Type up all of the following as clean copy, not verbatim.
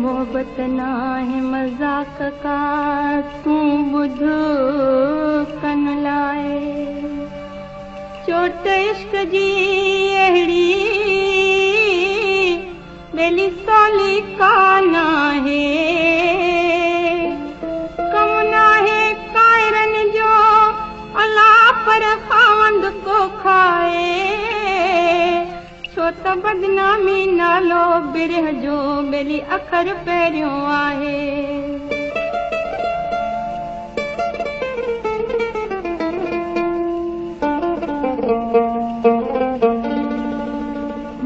मोहब्बत ना है मजाक का तू बुध कन लाए चोट इश्क जी अहिड़ी बेली सोली का ना है कम ना है कायरन जो अल्लाह पर खावंद को खाए छो त बदनामी नालो बिरह जो बेली अखर पहिरियों आहे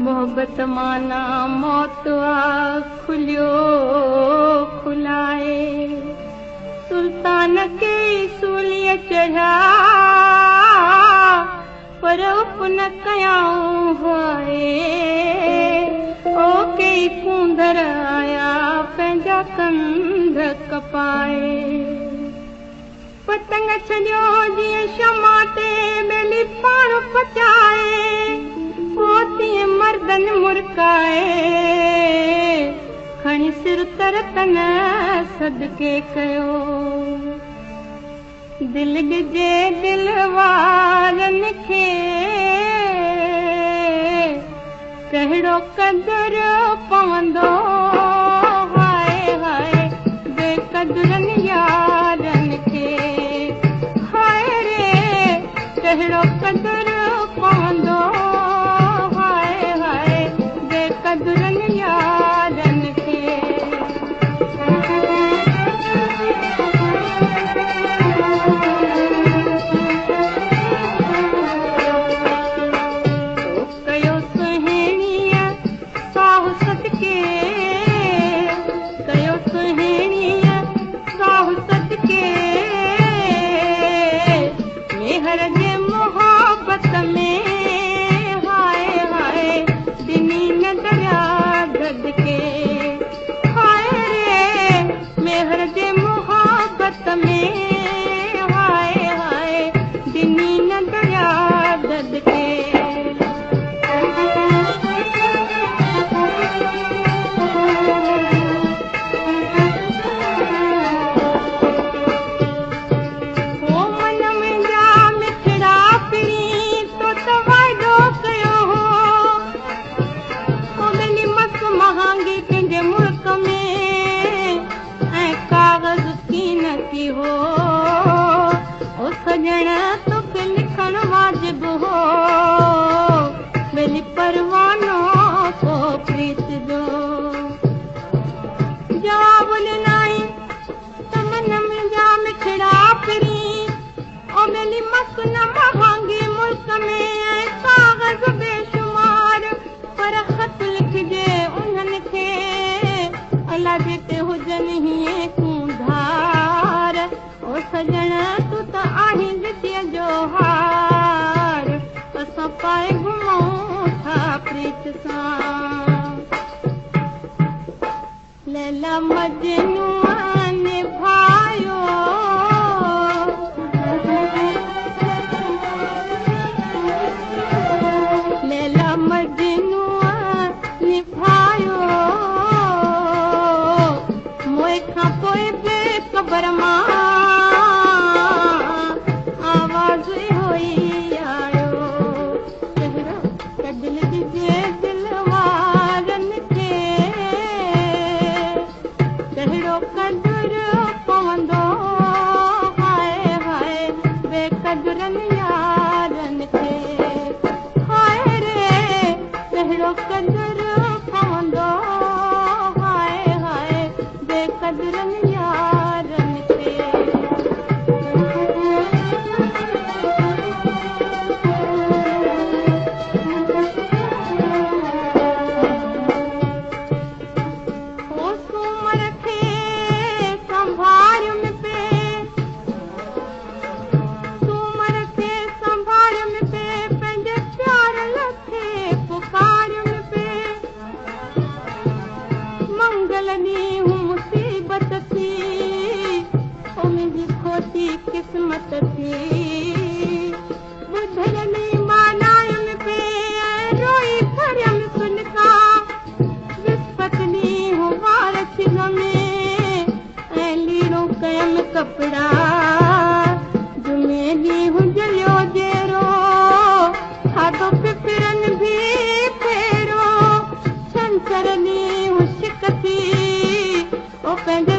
मोहब्बत माना मौत आ खुलियो खुलाए सुल्तान के सूलिय चढ़ा पर पुन कयाऊं होए ओ कई कूंदर आया पंहिंजा कंध कपाए पतंग छॾियो जीअं शमा ते बेली पाण पचाए पोइ मर्दन मुरकाए खणी सिर तरतन सदके कयो दिल ॾिजे दिल वारनि खे कहिड़ो कदुर पवंदो हाय हाय बेकदुरनि यारनि खे हाय रे कहिड़ो कदुर पवंदो कदुरनि यारनि खे कयो सुहिणीअ साहु सदके कयो सुहिणीअ साहु सदके मेहर जे मोहब्बत में मेहर जे मोहब्बत में हाय हाय दिनी न दरिया दद के ओ मन में जा मिठड़ा पिरी तो वाइदो कयो हो ओ बेली मस्त महांगी पंहिंजे मुल्क में कागज़ कीन की हो ओ सजण तोखे लिखण वाजिब हो बेली परवानो को प्रीत जो जवाब ॾिनाई त मन में जा मिठड़ा फिरी ओ बेली मस्त न महांगी मुल्क में कागज़ बेशुमार पर ख़त लिखजे उन्हनि खे अल्लाह जेके हुजनि हीअं कूंधार ओ सजण तूं त आहीं ॾिसीअ जो हार असां पाए घुमूं था प्रीत सां लैला मजनू निभायो लैला मजनू निभायो खां पोइ बेख़बर मां आवाज़ हुई आयो त दिल ॾिजे दिल वारनि खे कहिड़ो कदुर पवंदो हाय हाय बेकदुरनि यारनि खे हाय रे कहिड़ो कदुर पवंदो कदुरनि यारनि खे ओ सूमर खे संभारियुमि सूमर खे संभारियुमि पंहिंजे प्यार खे पुकारियुमि मंगल ॾींहुं मुसीबत थी ओ मुंहिंजी खोटी किस्मत थी ॿुधरनि मानायुमि पे रोई भरियमि सुनका विस्पत ॾींहुं वार थी छंछर ॾींहुं शिक थी ओ पंहिंजे